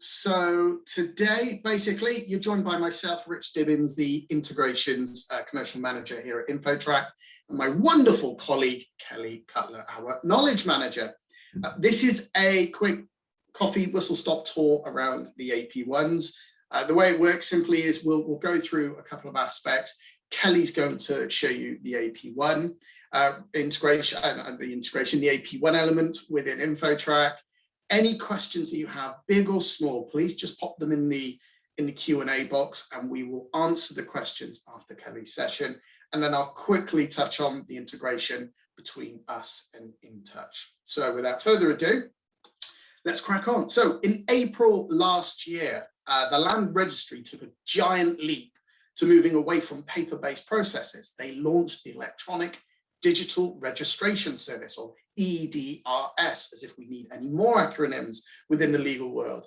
So today, basically, you're joined by myself, Rich Dibbins, the Integrations Commercial Manager here at InfoTrack, and my wonderful colleague, Kelly Cutler, our Knowledge Manager. This is a quick coffee whistle-stop tour around the AP1s. The way it works simply is we'll go through a couple of aspects. Kelly's going to show you the AP1 integration, the AP1 element within InfoTrack. Any questions that you have, big or small, please just pop them in the Q&A box, and we will answer the questions after Kelly's session. And then I'll quickly touch on the integration between us and InTouch. So without further ado, let's crack on. So in April last year, the Land Registry took a giant leap to moving away from paper-based processes. They launched the Electronic Digital Registration Service, or EDRS, as if we need any more acronyms within the legal world.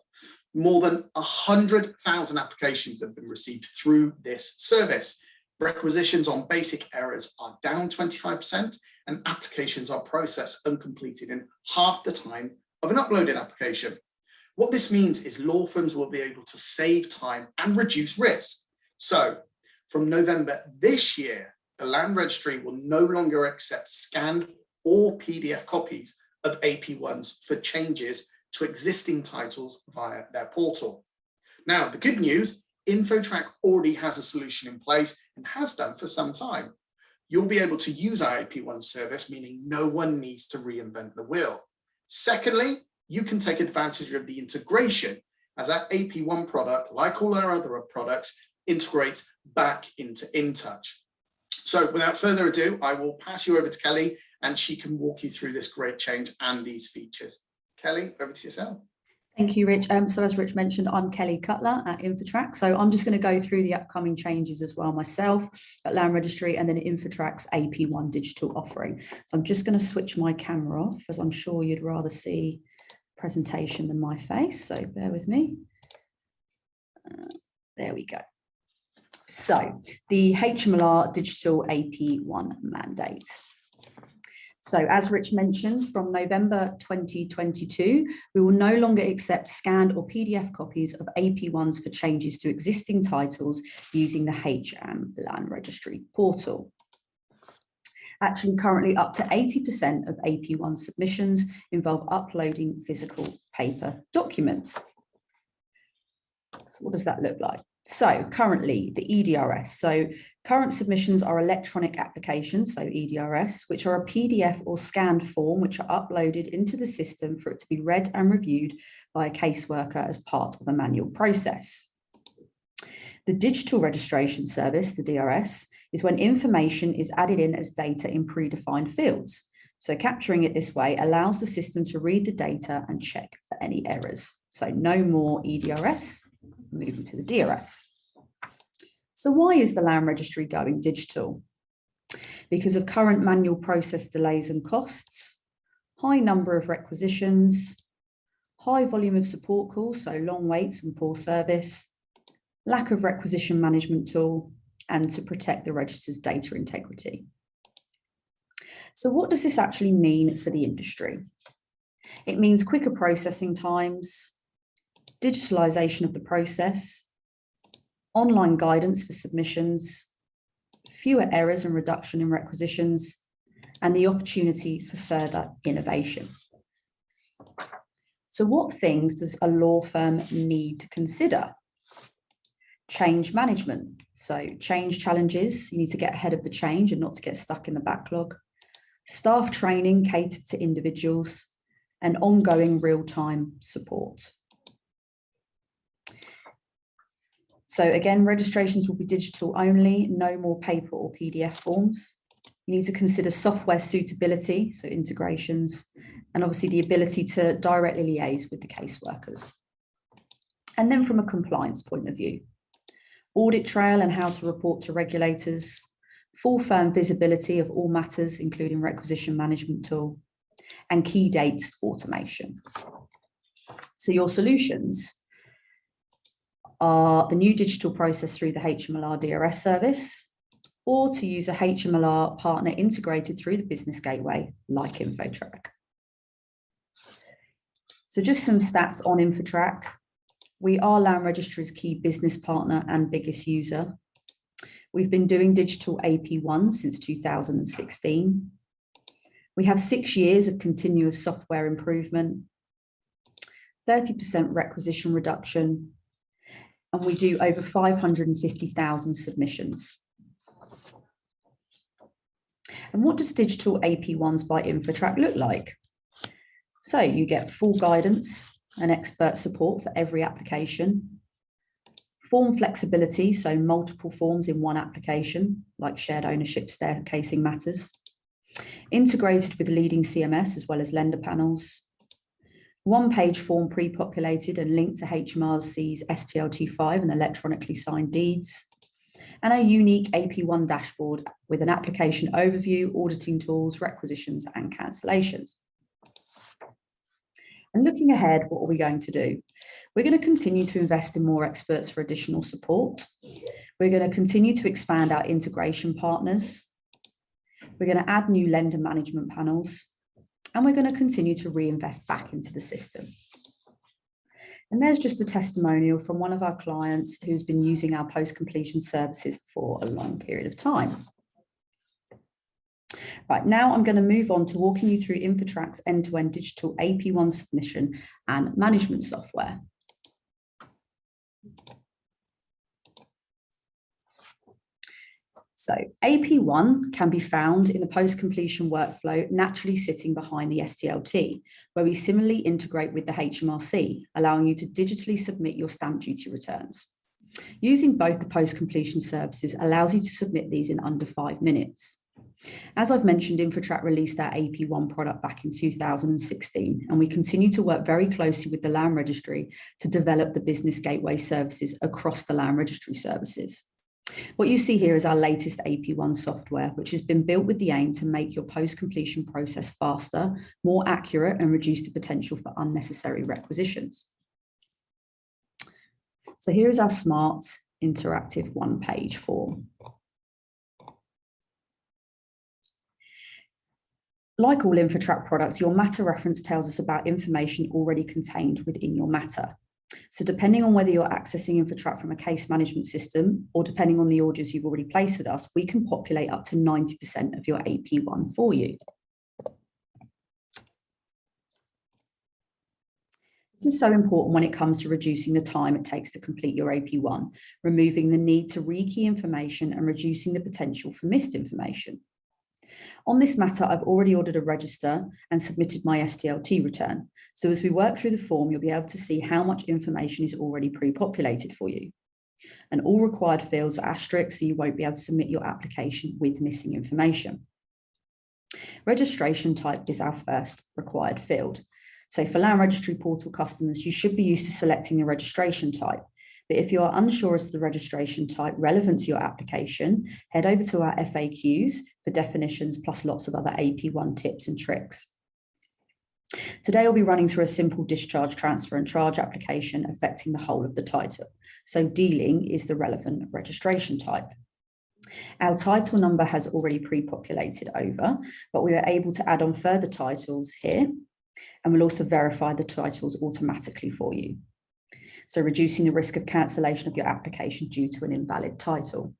More than 100,000 applications have been received through this service. Requisitions on basic errors are down 25%, and applications are processed and completed in half the time of an uploaded application. What this means is law firms will be able to save time and reduce risk. So from November this year, the Land Registry will no longer accept scanned or PDF copies of AP1s for changes to existing titles via their portal. Now, the good news, InfoTrack already has a solution in place and has done for some time. You'll be able to use our AP1 service, meaning no one needs to reinvent the wheel. Secondly, you can take advantage of the integration, as our AP1 product, like all our other products, integrates back into InTouch. So without further ado, I will pass you over to Kelly, and she can walk you through this great change and these features. Kelly, over to yourself. Thank you, Rich. So as Rich mentioned, I'm Kelly Cutler at InfoTrack. So I'm just going to go through the upcoming changes as well myself at Land Registry and then InfoTrack's AP1 digital offering. So I'm just going to switch my camera off, as I'm sure you'd rather see presentation than my face. So bear with me. There we go. So the HMLR digital AP1 mandate. So as Rich mentioned, from November 2022, we will no longer accept scanned or PDF copies of AP1s for changes to existing titles using the Land Registry portal. Actually, currently up to 80% of AP1 submissions involve uploading physical paper documents. So what does that look like? So currently the EDRS, so current submissions are electronic applications, so EDRS, which are a PDF or scanned form which are uploaded into the system for it to be read and reviewed by a caseworker as part of a manual process. The digital registration service, the DRS, is when information is added in as data in predefined fields. So capturing it this way allows the system to read the data and check for any errors. So no more EDRS. Moving to the DRS. So why is the Land Registry going digital? Because of current manual process delays and costs, high number of requisitions, high volume of support calls, so long waits and poor service, lack of requisition management tool, and to protect the register's data integrity. So what does this actually mean for the industry? It means quicker processing times, digitalization of the process, online guidance for submissions, fewer errors and reduction in requisitions, and the opportunity for further innovation. So what things does a law firm need to consider? Change management. So change challenges, you need to get ahead of the change and not to get stuck in the backlog. Staff training catered to individuals, and ongoing real-time support. So again, registrations will be digital only, no more paper or PDF forms. You need to consider software suitability, so integrations, and obviously the ability to directly liaise with the caseworkers. And then from a compliance point of view, audit trail and how to report to regulators, full firm visibility of all matters, including requisition management tool, and key dates automation. So your solutions are the new digital process through the HMLR DRS service, or to use a HMLR partner integrated through the business gateway like InfoTrack. So just some stats on InfoTrack. We are Land Registry's key business partner and biggest user. We've been doing digital AP1 since 2016. We have 6 years of continuous software improvement, 30% requisition reduction, and we do over 550,000 submissions. And what does digital AP1s by InfoTrack look like? So you get full guidance and expert support for every application, form flexibility, so multiple forms in one application, like shared ownership staircasing matters, integrated with leading CMS as well as lender panels, one-page form pre-populated and linked to HMRC's STLT5 and electronically signed deeds, and a unique AP1 dashboard with an application overview, auditing tools, requisitions, and cancellations. And looking ahead, what are we going to do? We're going to continue to invest in more experts for additional support. We're going to continue to expand our integration partners. We're going to add new lender management panels, and we're going to continue to reinvest back into the system. And there's just a testimonial from one of our clients who's been using our post-completion services for a long period of time. Right, now I'm going to move on to walking you through InfoTrack's end-to-end digital AP1 submission and management software. So AP1 can be found in the post-completion workflow naturally sitting behind the STLT, where we similarly integrate with the HMRC, allowing you to digitally submit your stamp duty returns. Using both the post-completion services allows you to submit these in under 5 minutes. As I've mentioned, InfoTrack released our AP1 product back in 2016, and we continue to work very closely with the Land Registry to develop the business gateway services across the Land Registry services. What you see here is our latest AP1 software, which has been built with the aim to make your post-completion process faster, more accurate, and reduce the potential for unnecessary requisitions. So here is our smart, interactive one-page form. Like all InfoTrack products, your matter reference tells us about information already contained within your matter. So depending on whether you're accessing InfoTrack from a case management system or depending on the orders you've already placed with us, we can populate up to 90% of your AP1 for you. This is so important when it comes to reducing the time it takes to complete your AP1, removing the need to rekey information and reducing the potential for missed information. On this matter, I've already ordered a register and submitted my STLT return. So as we work through the form, you'll be able to see how much information is already pre-populated for you. And all required fields are asterisk, so you won't be able to submit your application with missing information. Registration type is our first required field. So for Land Registry portal customers, you should be used to selecting the registration type. But if you are unsure as to the registration type relevant to your application, head over to our FAQs for definitions plus lots of other AP1 tips and tricks. Today, I'll be running through a simple discharge, transfer and charge application affecting the whole of the title. So dealing is the relevant registration type. Our title number has already pre-populated over, but we are able to add on further titles here, and we'll also verify the titles automatically for you. So reducing the risk of cancellation of your application due to an invalid title.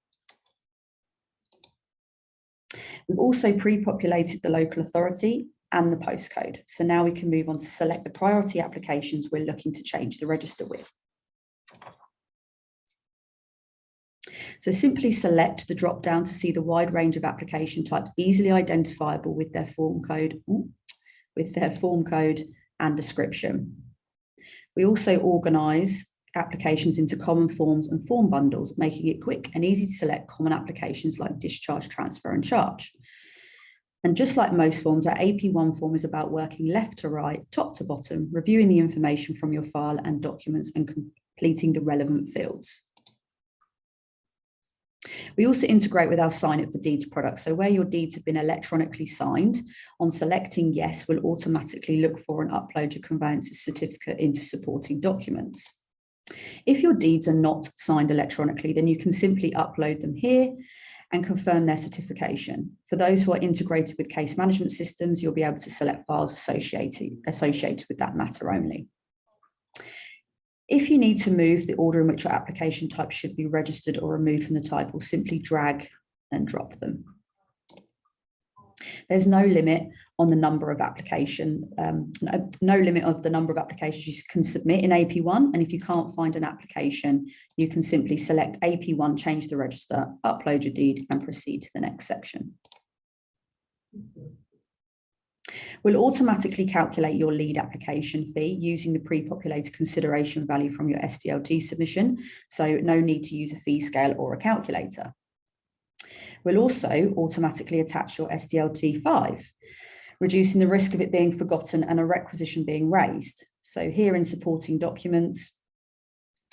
We've also pre-populated the local authority and the postcode. So now we can move on to select the priority applications we're looking to change the register with. So simply select the drop down to see the wide range of application types easily identifiable with their form code and description. We also organise applications into common forms and form bundles, making it quick and easy to select common applications like discharge, transfer and charge. And just like most forms, our AP1 form is about working left to right, top to bottom, reviewing the information from your file and documents and completing the relevant fields. We also integrate with our Sign It for Deeds product. So where your deeds have been electronically signed, on selecting yes, we'll automatically look for and upload your conveyancer certificate into supporting documents. If your deeds are not signed electronically, then you can simply upload them here and confirm their certification. For those who are integrated with case management systems, you'll be able to select files associated with that matter only. If you need to move the order in which your application type should be registered or removed from the type, we'll simply drag and drop them. There's no limit on the number of no limit of the number of applications you can submit in AP1. And if you can't find an application, you can simply select AP1, change the register, upload your deed, and proceed to the next section. We'll automatically calculate your lead application fee using the pre-populated consideration value from your SDLT submission, so no need to use a fee scale or a calculator. We'll also automatically attach your SDLT 5, reducing the risk of it being forgotten and a requisition being raised. So here in supporting documents,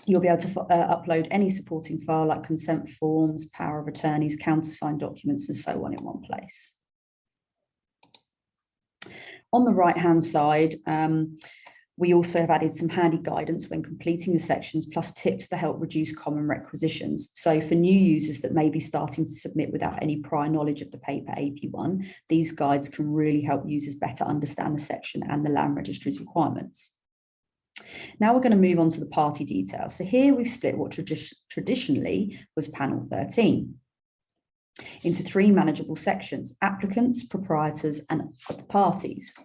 you'll be able to upload any supporting file like consent forms, power of attorneys, countersigned documents, and so on in one place. On the right-hand side, we also have added some handy guidance when completing the sections, plus tips to help reduce common requisitions. So for new users that may be starting to submit without any prior knowledge of the paper AP1, these guides can really help users better understand the section and the land registry's requirements. Now we're going to move on to the party details. So here we've split what traditionally was panel 13 into 3 manageable sections: applicants, proprietors, and other parties.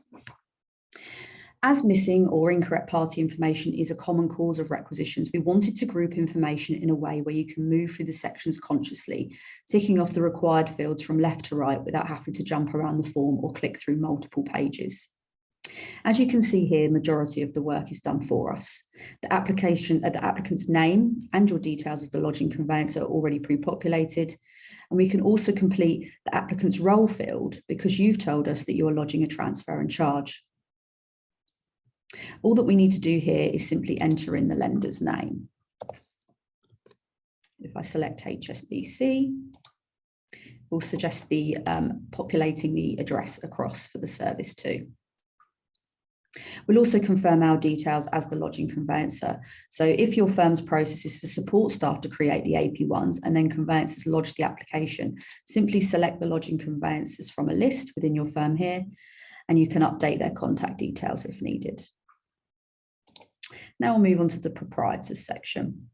As missing or incorrect party information is a common cause of requisitions, we wanted to group information in a way where you can move through the sections consciously, ticking off the required fields from left to right without having to jump around the form or click through multiple pages. As you can see here, majority of the work is done for us. The applicant's name and your details as the lodging conveyancer are already pre-populated. And we can also complete the applicant's role field because you've told us that you're lodging a transfer and charge. All that we need to do here is simply enter in the lender's name. If I select HSBC, we'll suggest the populating the address across for the service too. We'll also confirm our details as the lodging conveyancer. So if your firm's process is for support staff to create the AP1s and then conveyancers lodge the application, simply select the lodging conveyancers from a list within your firm here, and you can update their contact details if needed. Now we'll move on to the proprietors section.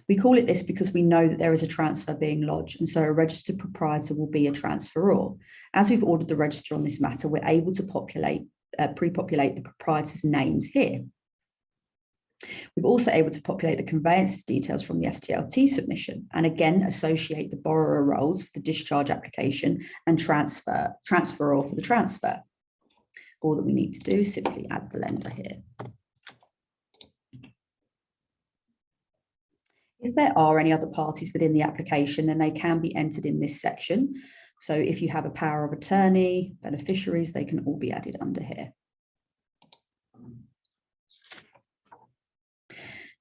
We call it this because we know that there is a transfer being lodged, and so a registered proprietor will be a transferor. As we've ordered the register on this matter, we're able to pre-populate the proprietors' names here. We're also able to populate the conveyancer's details from the SDLT submission, and again associate the borrower roles for the discharge application and transferor for the transfer. All that we need to do is simply add the lender here. If there are any other parties within the application, then they can be entered in this section. So if you have a power of attorney, beneficiaries, they can all be added under here.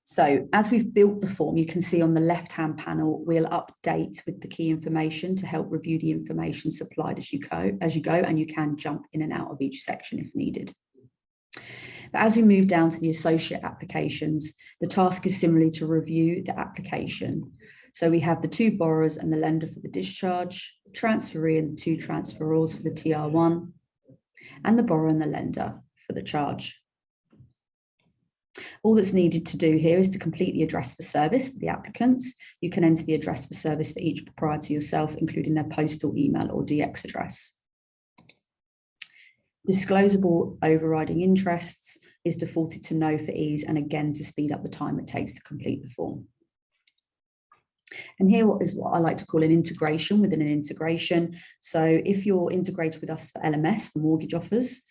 So as we've built the form, you can see on the left-hand panel, we'll update with the key information to help review the information supplied as you go, and you can jump in and out of each section if needed. But as we move down to the associate applications, the task is similarly to review the application. So we have the 2 borrowers and the lender for the discharge, the transferee and the 2 transferors for the TR1, and the borrower and the lender for the charge. All that's needed to do here is to complete the address for service for the applicants. You can enter the address for service for each proprietor yourself, including their postal, email, or DX address. Disclosable overriding interests is defaulted to no for ease, and again to speed up the time it takes to complete the form. And here is what I like to call an integration within an integration. So if you're integrated with us for LMS, for mortgage offers,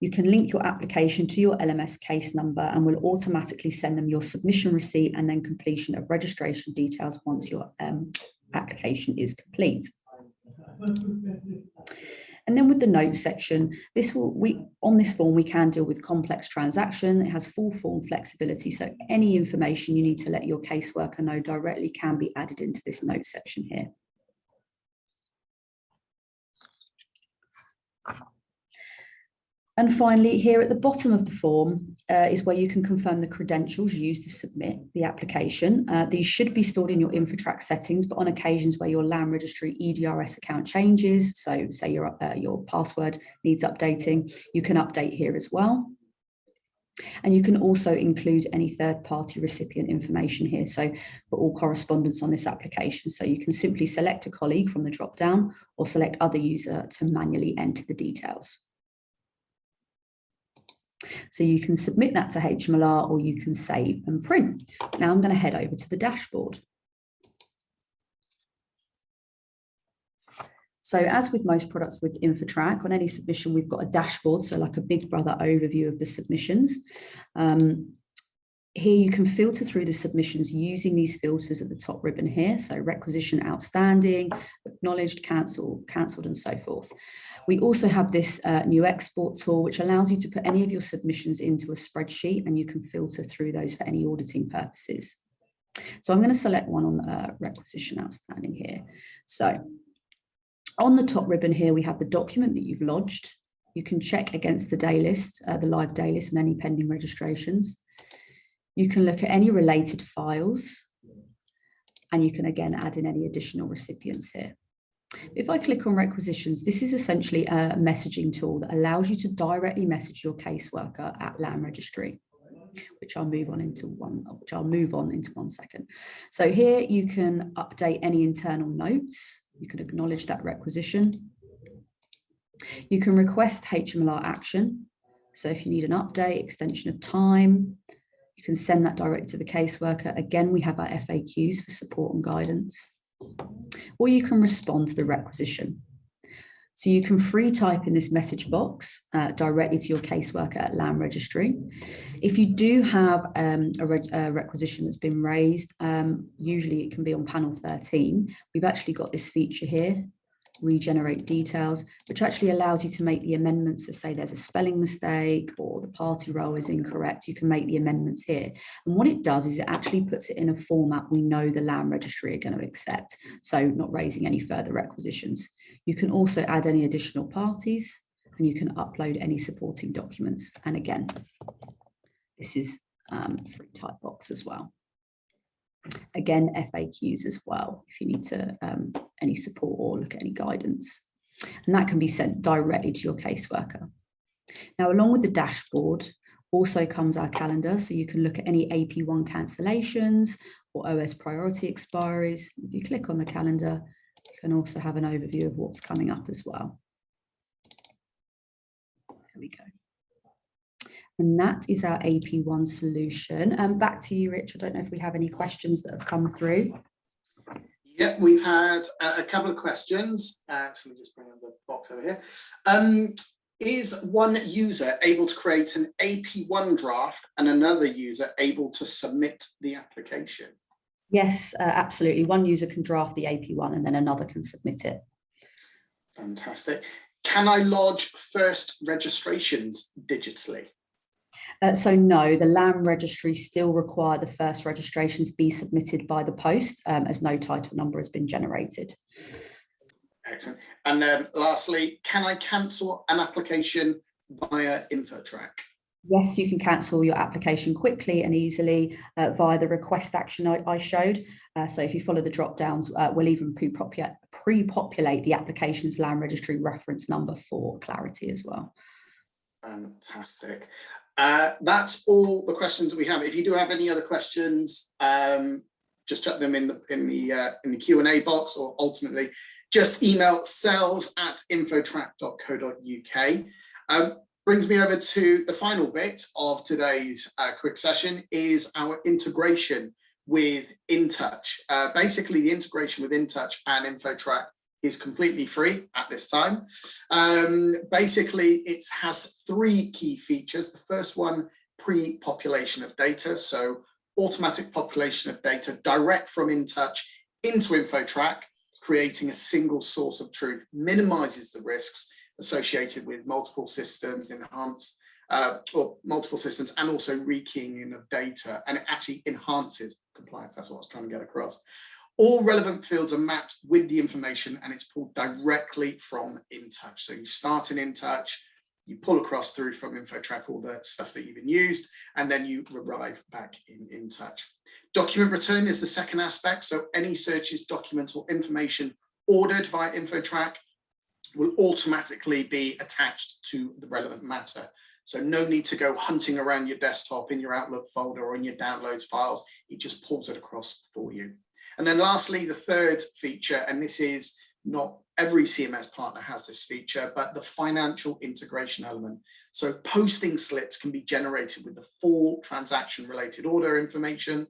you can link your application to your LMS case number, and we'll automatically send them your submission receipt and then completion of registration details once your application is complete. And then with the notes section, on this form, we can deal with complex transaction. It has full form flexibility. So any information you need to let your caseworker know directly can be added into this notes section here. And finally, here at the bottom of the form is where you can confirm the credentials used to submit the application. These should be stored in your InfoTrack settings, but on occasions where your land registry EDRS account changes, so say your password needs updating, you can update here as well. And you can also include any third-party recipient information here. So for all correspondence on this application, so you can simply select a colleague from the drop-down or select other user to manually enter the details. So you can submit that to HMLR or you can save and print. Now I'm going to head over to the dashboard. So as with most products with InfoTrack, on any submission, we've got a dashboard, so like a big brother overview of the submissions. Here you can filter through the submissions using these filters at the top ribbon here. So requisition outstanding, acknowledged, cancelled, and so forth. We also have this new export tool, which allows you to put any of your submissions into a spreadsheet and you can filter through those for any auditing purposes. So I'm going to select one on requisition outstanding here. So on the top ribbon here, we have the document that you've lodged. You can check against the day list, the live day list and any pending registrations. You can look at any related files and you can again add in any additional recipients here. If I click on requisitions, this is essentially a messaging tool that allows you to directly message your caseworker at Land Registry, which I'll move on into one second. So here you can update any internal notes. You can acknowledge that requisition. You can request HMLR action. So if you need an update, extension of time, you can send that directly to the caseworker. Again, we have our FAQs for support and guidance. Or you can respond to the requisition. So you can free type in this message box directly to your caseworker at Land Registry. If you do have a requisition that's been raised, usually it can be on panel 13. We've actually got this feature here, regenerate details, which actually allows you to make the amendments. So say there's a spelling mistake or the party role is incorrect, you can make the amendments here. And what it does is it actually puts it in a format we know the Land Registry are going to accept. So not raising any further requisitions. You can also add any additional parties and you can upload any supporting documents. And again, this is free type box as well. Again, FAQs as well, if you need to any support or look at any guidance. And that can be sent directly to your caseworker. Now, along with the dashboard also comes our calendar. So you can look at any AP1 cancellations or OS priority expiries. If you click on the calendar, you can also have an overview of what's coming up as well. There we go. And that is our AP1 solution. Back to you, Rich. I don't know if we have any questions that have come through. Yeah, we've had a couple of questions. So let me just bring up the box over here. Is one user able to create an AP1 draft and another user able to submit the application? Yes, absolutely. One user can draft the AP1 and then another can submit it. Fantastic. Can I lodge first registrations digitally? So no, the Land Registry still require the first registrations be submitted by the post as no title number has been generated. Excellent. And then lastly, can I cancel an application via InfoTrack? Yes, you can cancel your application quickly and easily via the request action I showed. So if you follow the drop downs, we'll even pre-populate the application's Land Registry reference number for clarity as well. Fantastic. That's all the questions that we have. If you do have any other questions, just chuck them in the Q&A box, or ultimately just email sales@infotrack.co.uk. Brings me over to the final bit of today's quick session, is our integration with InTouch. Basically, the integration with InTouch and InfoTrack is completely free at this time. Basically, it has three key features. The first one, pre-population of data. So automatic population of data direct from InTouch into InfoTrack, creating a single source of truth, minimizes the risks associated with multiple systems, or multiple systems, and also rekeying in of data, and it actually enhances compliance. That's what I was trying to get across. All relevant fields are mapped with the information and it's pulled directly from InTouch. So you start in InTouch, you pull across through from InfoTrack all the stuff that you've been used, and then you arrive back in InTouch. Document return is the second aspect. So any searches, documents, or information ordered via InfoTrack will automatically be attached to the relevant matter. So no need to go hunting around your desktop in your Outlook folder or in your downloads files. It just pulls it across for you. And then lastly, the third feature, and this is not every CMS partner has this feature, but the financial integration element. So posting slips can be generated with the full transaction related order information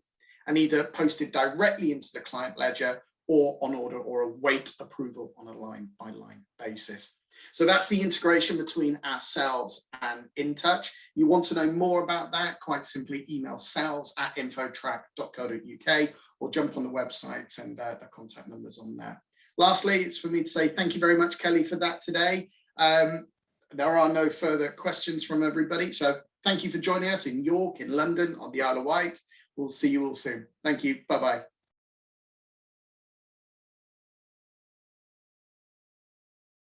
and either posted directly into the client ledger or on order or await approval on a line by line basis. So that's the integration between ourselves and InTouch. You want to know more about that, quite simply email sales@infotrack.co.uk or jump on the website and the contact numbers on there. Lastly, it's for me to say thank you very much, Kelly, for that today. There are no further questions from everybody. So thank you for joining us in York, in London, on the Isle of Wight. We'll see you all soon. Thank you. Bye-bye.